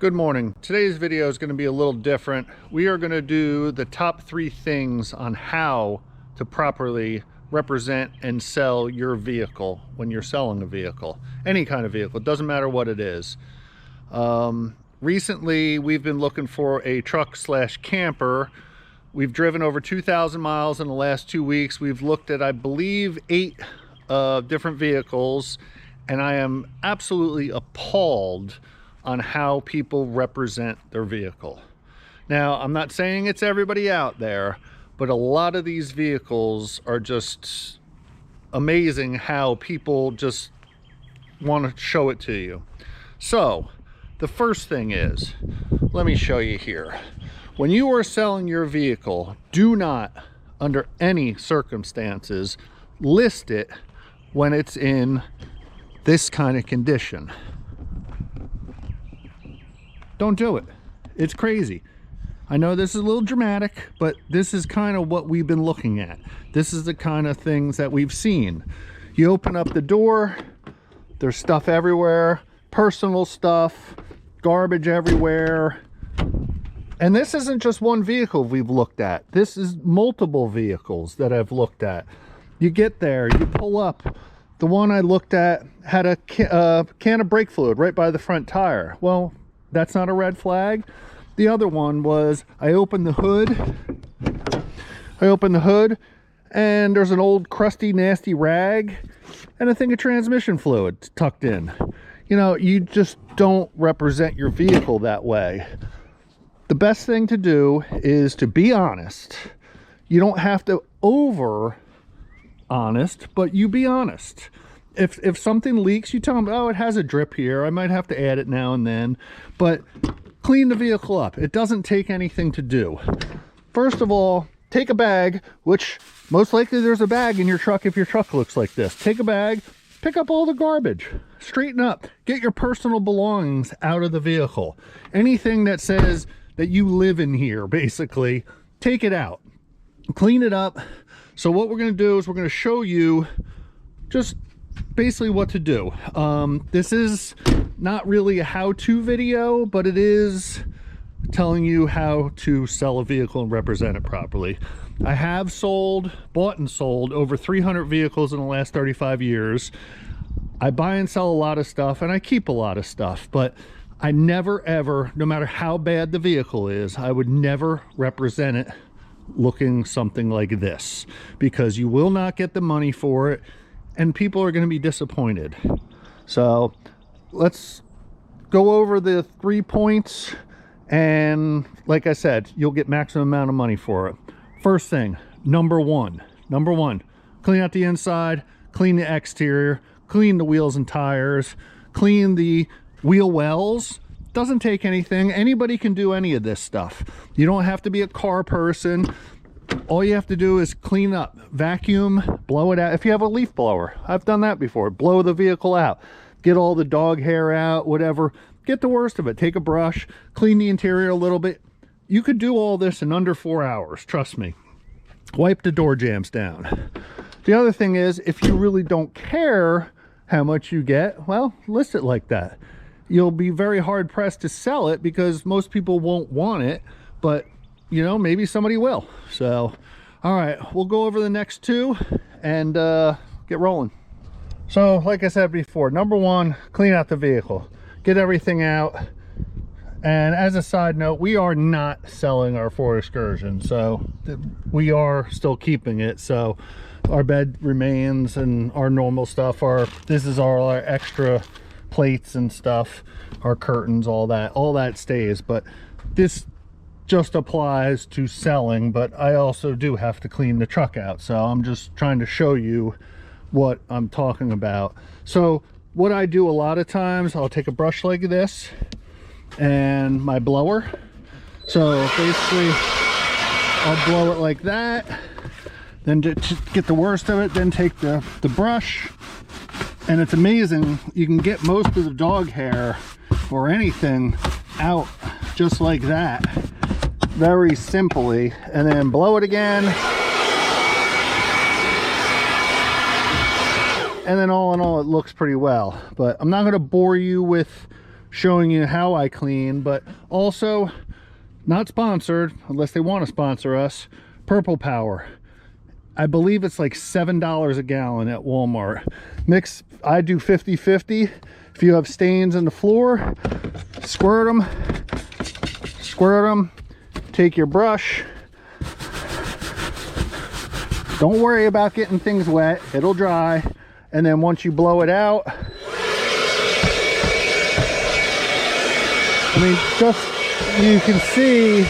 Good morning. Today's video is going to be a little different. We are going to do the top 3 things on how to properly represent and sell your vehicle when you're selling a vehicle. Any kind of vehicle, it doesn't matter what it is. Recently, we've been looking for a truck slash camper. We've driven over 2,000 miles in the last 2 weeks. We've looked at, I believe, 8 different vehicles, and I am absolutely appalled on how people represent their vehicle. Now, I'm not saying it's everybody out there, but a lot of these vehicles are just amazing how people just want to show it to you. So, the first thing is, let me show you here. When you are selling your vehicle, do not, under any circumstances, list it when it's in this kind of condition. Don't do it. It's crazy. I know this is a little dramatic, but this is kind of what we've been looking at. This is the kind of things that we've seen. You open up the door, there's stuff everywhere, personal stuff, garbage everywhere. And this isn't just one vehicle we've looked at. This is multiple vehicles that I've looked at. You get there, you pull up. The one I looked at had a can of brake fluid right by the front tire. Well, that's not a red flag. The other one was, I opened the hood and there's an old crusty nasty rag and a thing of transmission fluid tucked in. You know, you just don't represent your vehicle that way. The best thing to do is to be honest. You don't have to over honest, but you be honest. If something leaks, you tell them, oh, it has a drip here, I might have to add it now and then, but clean the vehicle up. It doesn't take anything to do. First of all, take a bag, which most likely there's a bag in your truck if your truck looks like this. Take a bag, pick up all the garbage, straighten up, get your personal belongings out of the vehicle. Anything that says that you live in here, basically, take it out, clean it up. So what we're going to do is we're going to show you just basically what to do. This is not really a how-to video, but it is telling you how to sell a vehicle and represent it properly. I have bought and sold over 300 vehicles in the last 35 years. I buy and sell a lot of stuff and I keep a lot of stuff, but I never ever, no matter how bad the vehicle is, I would never represent it looking something like this, because you will not get the money for it and people are going to be disappointed. So let's go over the 3 points, and like I said, you'll get maximum amount of money for it. First thing, number one, clean out the inside, clean the exterior, clean the wheels and tires, clean the wheel wells. Doesn't take anything. Anybody can do any of this stuff. You don't have to be a car person. All you have to do is clean up, vacuum, blow it out. If you have a leaf blower, I've done that before. Blow the vehicle out, get all the dog hair out, whatever. Get the worst of it. Take a brush, clean the interior a little bit. You could do all this in under 4 hours, trust me. Wipe the door jambs down. The other thing is, if you really don't care how much you get, well, list it like that. You'll be very hard pressed to sell it because most people won't want it, but you know, maybe somebody will. So, all right, we'll go over the next 2 and get rolling. So, like I said before, number 1, clean out the vehicle, get everything out. And as a side note, we are not selling our Ford Excursion, so we are still keeping it. So our bed remains and our normal stuff, this is our extra plates and stuff, our curtains, all that stays. But this just applies to selling, but I also do have to clean the truck out, so I'm just trying to show you what I'm talking about. So what I do a lot of times, I'll take a brush like this and my blower. So basically I'll blow it like that, then to get the worst of it, then take the brush, and it's amazing, you can get most of the dog hair or anything out just like that, very simply, and then blow it again, and then all in all it looks pretty well. But I'm not going to bore you with showing you how I clean, but also not sponsored unless they want to sponsor us. Purple Power. I believe it's like $7 a gallon at Walmart. Mix, I do 50-50. If you have stains in the floor, squirt them, take your brush. Don't worry about getting things wet, it'll dry. And then once you blow it out, I mean, just, you can see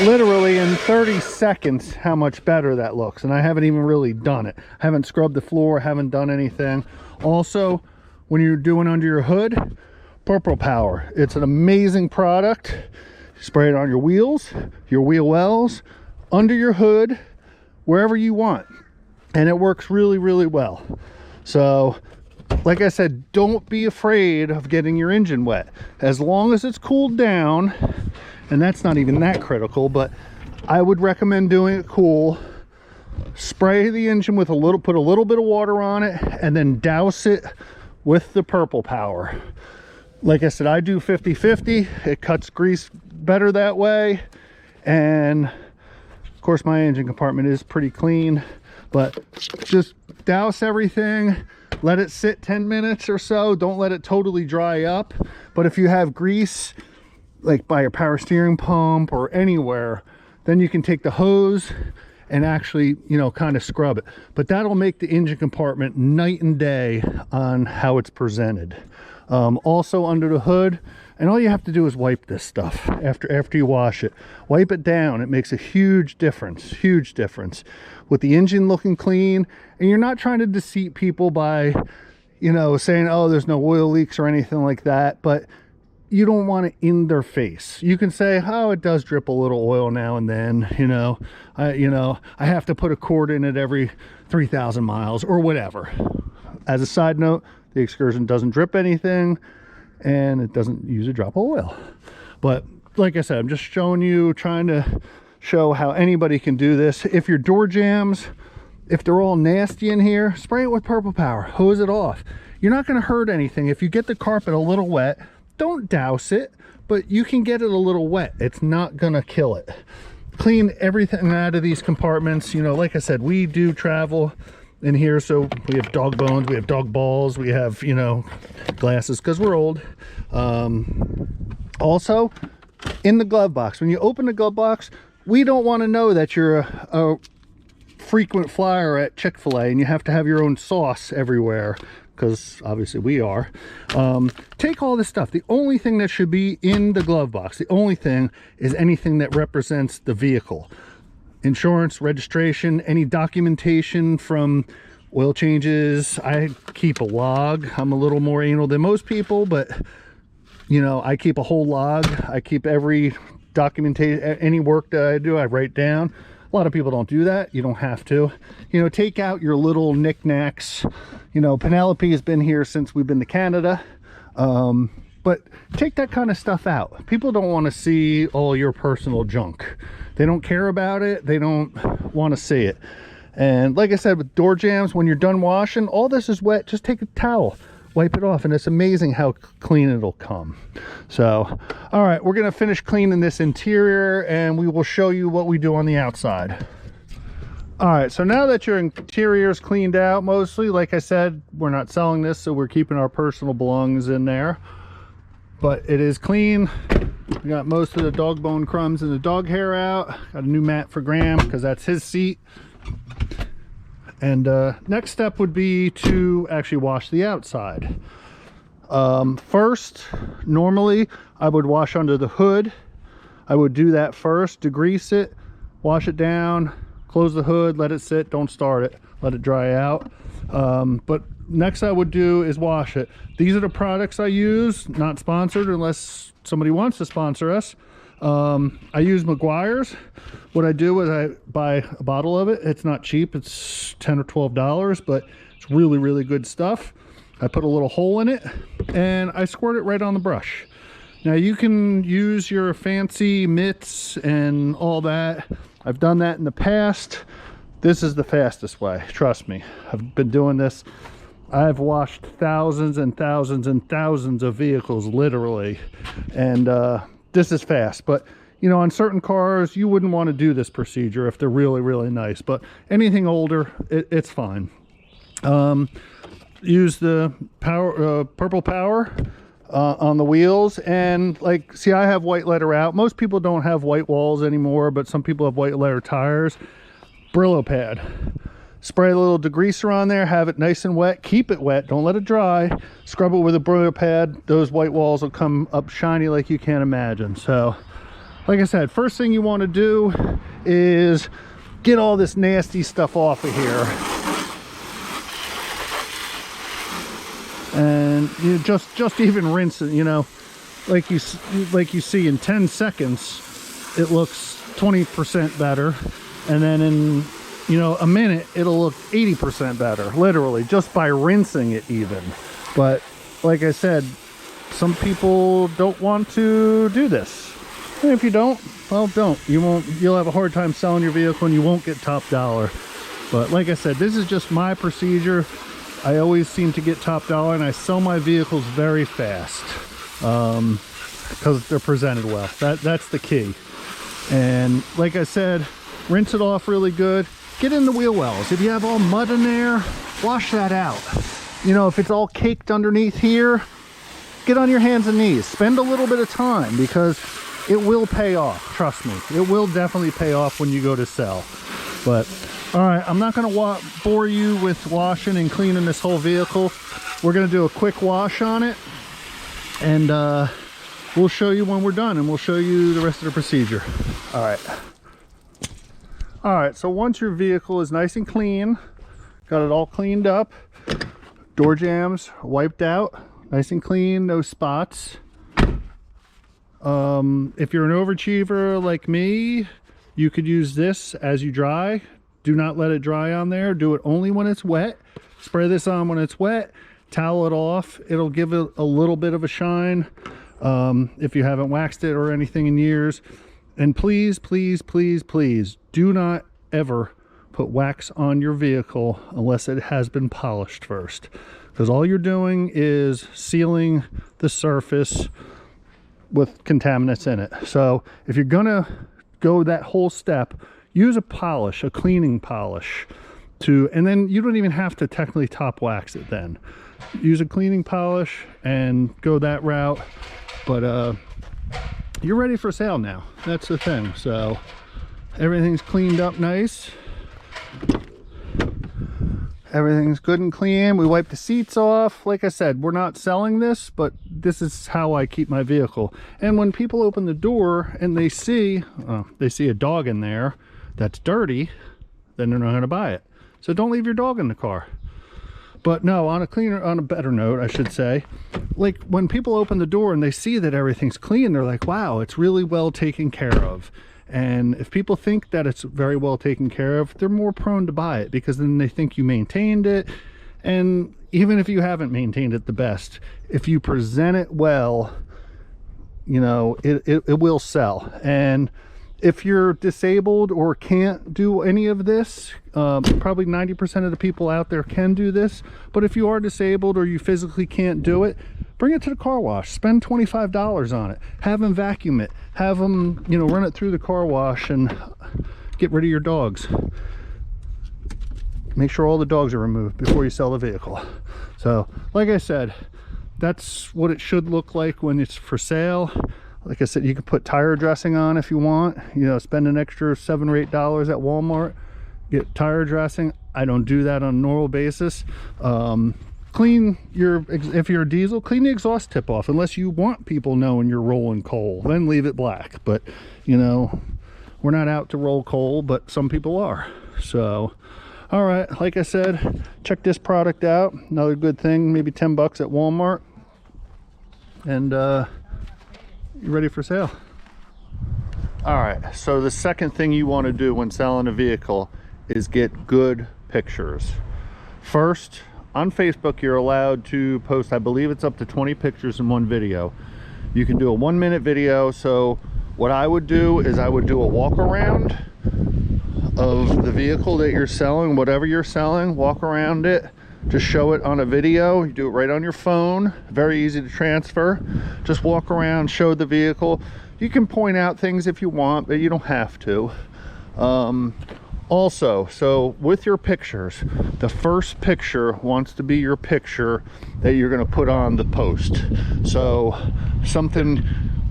literally in 30 seconds how much better that looks. And I haven't even really done it. I haven't scrubbed the floor, haven't done anything. Also, when you're doing under your hood, Purple Power. It's an amazing product. Spray it on your wheels, your wheel wells, under your hood, wherever you want. And it works really, really well. So, like I said, don't be afraid of getting your engine wet. As long as it's cooled down, and that's not even that critical, but I would recommend doing it cool. Spray the engine with put a little bit of water on it, and then douse it with the Purple Power. Like I said, I do 50-50. It cuts grease better that way. And of course, my engine compartment is pretty clean, but just douse everything, let it sit 10 minutes or so. Don't let it totally dry up. But if you have grease, like by your power steering pump or anywhere, then you can take the hose and actually, you know, kind of scrub it. But that'll make the engine compartment night and day on how it's presented. Also under the hood, and all you have to do is wipe this stuff after you wash it. Wipe it down. It makes a huge difference with the engine looking clean. And you're not trying to deceive people by, you know, saying, oh, there's no oil leaks or anything like that, but you don't want it in their face. You can say, oh, it does drip a little oil now and then, you know, I have to put a quart in it every 3,000 miles or whatever. As a side note, the Excursion doesn't drip anything and it doesn't use a drop of oil. But like I said, I'm just showing you, trying to show how anybody can do this. If your door jams, if they're all nasty in here, spray it with Purple Power, hose it off. You're not going to hurt anything. If you get the carpet a little wet, don't douse it, but you can get it a little wet. It's not gonna kill it. Clean everything out of these compartments. You know, like I said, we do travel in here, so we have dog bones, we have dog balls, we have, you know, glasses because we're old. Also, in the glove box, when you open the glove box, we don't want to know that you're a frequent flyer at Chick-fil-A and you have to have your own sauce everywhere, because obviously we are. Take all this stuff. The only thing that should be in the glove box, the only thing, is anything that represents the vehicle. Insurance, registration, any documentation from oil changes. I keep a log. I'm a little more anal than most people, but you know, I keep a whole log. I keep every documentation, any work that I do, I write down. A lot of people don't do that. You don't have to. You know, take out your little knickknacks. You know, Penelope has been here since we've been to Canada. But take that kind of stuff out. People don't want to see all your personal junk. They don't care about it. They don't want to see it. And like I said, with door jams, when you're done washing, all this is wet. Just take a towel, wipe it off, and it's amazing how clean it'll come. So, all right, we're gonna finish cleaning this interior and we will show you what we do on the outside. All right, so now that your interior is cleaned out mostly, like I said, we're not selling this, so we're keeping our personal belongings in there, but it is clean. We got most of the dog bone crumbs and the dog hair out. Got a new mat for Graham because that's his seat. And next step would be to actually wash the outside. First, normally I would wash under the hood. I would do that first, degrease it, wash it down, close the hood, let it sit, don't start it, let it dry out. But next I would do is wash it. These are the products I use, not sponsored unless somebody wants to sponsor us. I use Meguiar's. What I do is I buy a bottle of it. It's not cheap, it's $10 or $12, but it's really, really good stuff. I put a little hole in it and I squirt it right on the brush. Now you can use your fancy mitts and all that. I've done that in the past. This is the fastest way, trust me. I've been doing this I've washed thousands and thousands and thousands of vehicles, literally, and this is fast. But you know, on certain cars you wouldn't want to do this procedure if they're really, really nice, but anything older, it's fine. Use the Purple Power on the wheels, and like, see, I have white letter out. Most people don't have white walls anymore, but some people have white letter tires. Brillo pad, spray a little degreaser on there, have it nice and wet, keep it wet, don't let it dry, scrub it with a Brillo pad. Those white walls will come up shiny like you can't imagine. So like I said, first thing you want to do is get all this nasty stuff off of here. And you just even rinse it, you know, like you see in 10 seconds it looks 20% better, and then in, you know, a minute it'll look 80% better, literally, just by rinsing it even. But like I said, some people don't want to do this, and if you don't, well, don't. You'll have a hard time selling your vehicle and you won't get top dollar. But like I said, this is just my procedure. I always seem to get top dollar, and I sell my vehicles very fast because they're presented well. That's the key. And like I said, rinse it off really good. Get in the wheel wells. If you have all mud in there, wash that out. You know, if it's all caked underneath here, get on your hands and knees. Spend a little bit of time, because it will pay off. Trust me, it will definitely pay off when you go to sell. But all right, I'm not going to bore you with washing and cleaning this whole vehicle. We're going to do a quick wash on it, and we'll show you when we're done, and we'll show you the rest of the procedure. All right, so once your vehicle is nice and clean, got it all cleaned up, door jambs wiped out, nice and clean, no spots. If you're an overachiever like me, you could use this as you dry. Do not let it dry on there. Do it only when it's wet. Spray this on when it's wet, towel it off. It'll give it a little bit of a shine if you haven't waxed it or anything in years. And please, please, please, please do not ever put wax on your vehicle unless it has been polished first, because all you're doing is sealing the surface with contaminants in it. So if you're gonna go that whole step, use a polish, a cleaning polish, and then you don't even have to technically top wax it then. Use a cleaning polish and go that route. But you're ready for sale now. That's the thing. So everything's cleaned up nice. Everything's good and clean. We wiped the seats off. Like I said, we're not selling this, but this is how I keep my vehicle. And when people open the door and they see a dog in there that's dirty, then they're not going to buy it. So don't leave your dog in the car. But no, on a better note, I should say, like when people open the door and they see that everything's clean, they're like, wow, it's really well taken care of. And if people think that it's very well taken care of, they're more prone to buy it, because then they think you maintained it. And even if you haven't maintained it the best, if you present it well, you know, it will sell. And if you're disabled or can't do any of this, probably 90% of the people out there can do this. But if you are disabled or you physically can't do it, bring it to the car wash. Spend $25 on it. Have them vacuum it. Have them, you know, run it through the car wash and get rid of your dogs. Make sure all the dogs are removed before you sell the vehicle. So, like I said, that's what it should look like when it's for sale. Like I said, you can put tire dressing on if you want. You know, spend an extra $7 or $8 at Walmart, get tire dressing. I don't do that on a normal basis. Clean if you're a diesel, clean the exhaust tip off, unless you want people knowing you're rolling coal, then leave it black. But you know, we're not out to roll coal, but some people are. So all right, like I said, check this product out. Another good thing, maybe 10 bucks at Walmart, and you're ready for sale. All right, so the second thing you want to do when selling a vehicle is get good pictures. First, on Facebook, you're allowed to post, I believe it's up to 20 pictures in one video. You can do a 1-minute video. So what I would do is I would do a walk around of the vehicle that you're selling, whatever you're selling, walk around it, Just show it on a video. You do it right on your phone. Very easy to transfer. Just walk around, show the vehicle. You can point out things if you want, but you don't have to. Also, so with your pictures, the first picture wants to be your picture that you're going to put on the post. So something,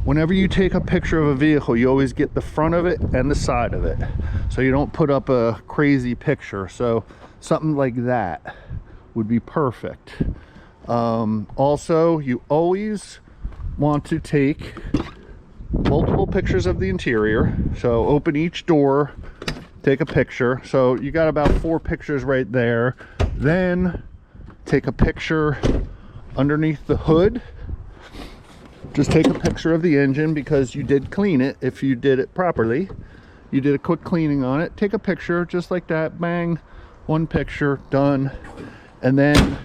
whenever you take a picture of a vehicle, you always get the front of it and the side of it, so you don't put up a crazy picture. So something like that would be perfect. Also, you always want to take multiple pictures of the interior. So open each door, take a picture. So you got about 4 pictures right there. Then take a picture underneath the hood. Just take a picture of the engine, because you did clean it. If you did it properly, you did a quick cleaning on it. Take a picture just like that, bang, 1 picture, done. And then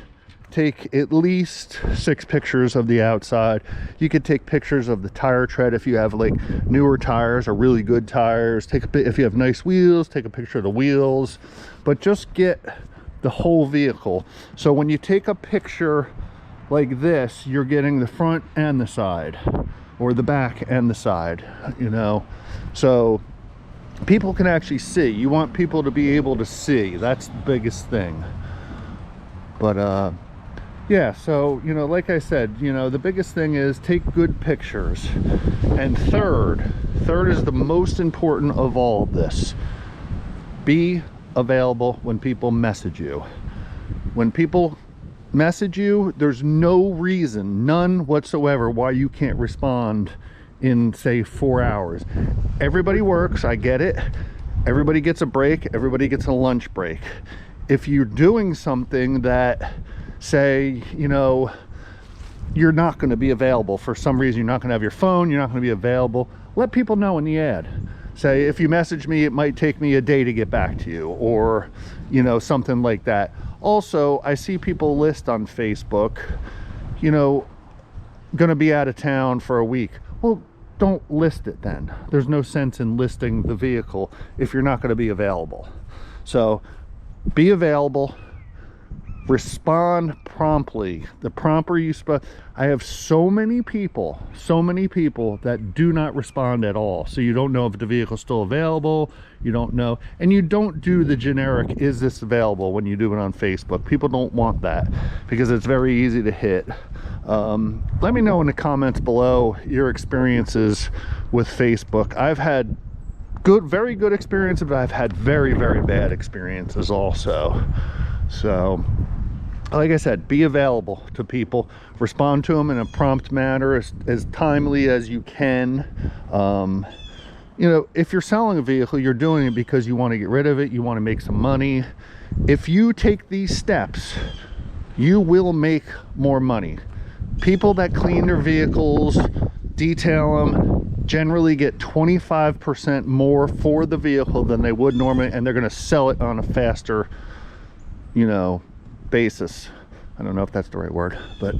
take at least 6 pictures of the outside. You could take pictures of the tire tread if you have like newer tires or really good tires. Take a bit, if you have nice wheels, take a picture of the wheels. But just get the whole vehicle. So when you take a picture like this, you're getting the front and the side, or the back and the side, you know, so people can actually see. You want people to be able to see. That's the biggest thing. But yeah, so, you know, like I said, you know, the biggest thing is take good pictures. And third is the most important of all of this. Be available when people message you. When people message you, there's no reason, none whatsoever, why you can't respond in, say, 4 hours. Everybody works, I get it. Everybody gets a break, everybody gets a lunch break. If you're doing something that, say, you know, you're not going to be available for some reason, you're not going to have your phone, you're not going to be available, let people know in the ad. Say, if you message me, it might take me a day to get back to you, or, you know, something like that. Also, I see people list on Facebook, you know, going to be out of town for a week. Well, don't list it then. There's no sense in listing the vehicle if you're not going to be available. So be available. Respond promptly. The prompter you I have so many people that do not respond at all. So you don't know if the vehicle's still available. You don't know. And you don't do the generic, is this available, when you do it on Facebook. People don't want that because it's very easy to hit. Let me know in the comments below your experiences with Facebook. I've had very good experiences, but I've had very, very bad experiences also. So, like I said, be available to people. Respond to them in a prompt manner, as timely as you can. You know, if you're selling a vehicle, you're doing it because you want to get rid of it, you want to make some money. If you take these steps, you will make more money. People that clean their vehicles, detail them, generally get 25% more for the vehicle than they would normally, and they're going to sell it on a faster, you know, basis. I don't know if that's the right word, but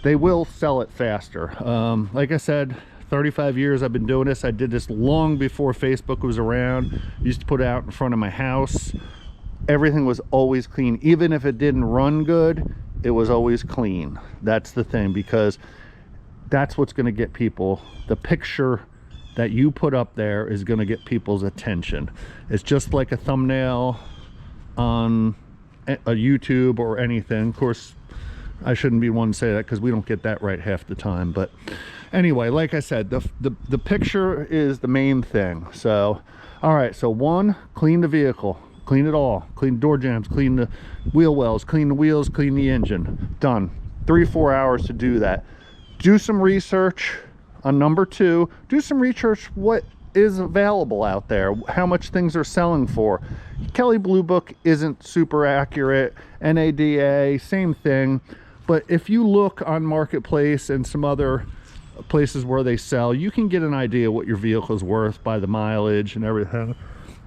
they will sell it faster. Like I said, 35 years I've been doing this. I did this long before Facebook was around. Used to put it out in front of my house. Everything was always clean. Even if it didn't run good, it was always clean. That's the thing, because that's what's going to get people. The picture that you put up there is going to get people's attention. It's just like a thumbnail on a YouTube or anything. Of course, I shouldn't be one to say that because we don't get that right half the time. But anyway, like I said, the picture is the main thing. So, all right, so 1, clean the vehicle. Clean it all. Clean door jambs, clean the wheel wells, clean the wheels, clean the engine. Done. 3-4 hours to do that. Do some research on number 2. Do some research what is available out there, how much things are selling for. Kelley Blue Book isn't super accurate. NADA, same thing. But if you look on Marketplace and some other places where they sell, you can get an idea what your vehicle is worth by the mileage and everything.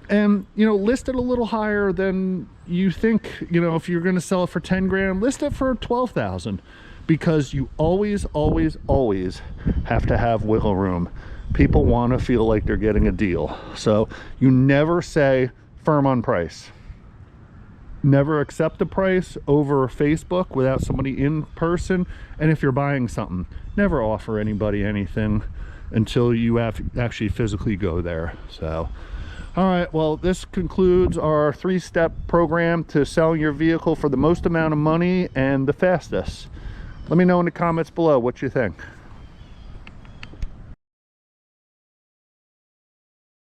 And, you know, list it a little higher than you think. You know, if you're going to sell it for 10 grand, list it for 12,000, because you always have to have wiggle room. People want to feel like they're getting a deal. So you never say firm on price. Never accept a price over Facebook without somebody in person. And if you're buying something, never offer anybody anything until you actually physically go there. So, all right, well, this concludes our 3-step program to selling your vehicle for the most amount of money and the fastest. Let me know in the comments below what you think.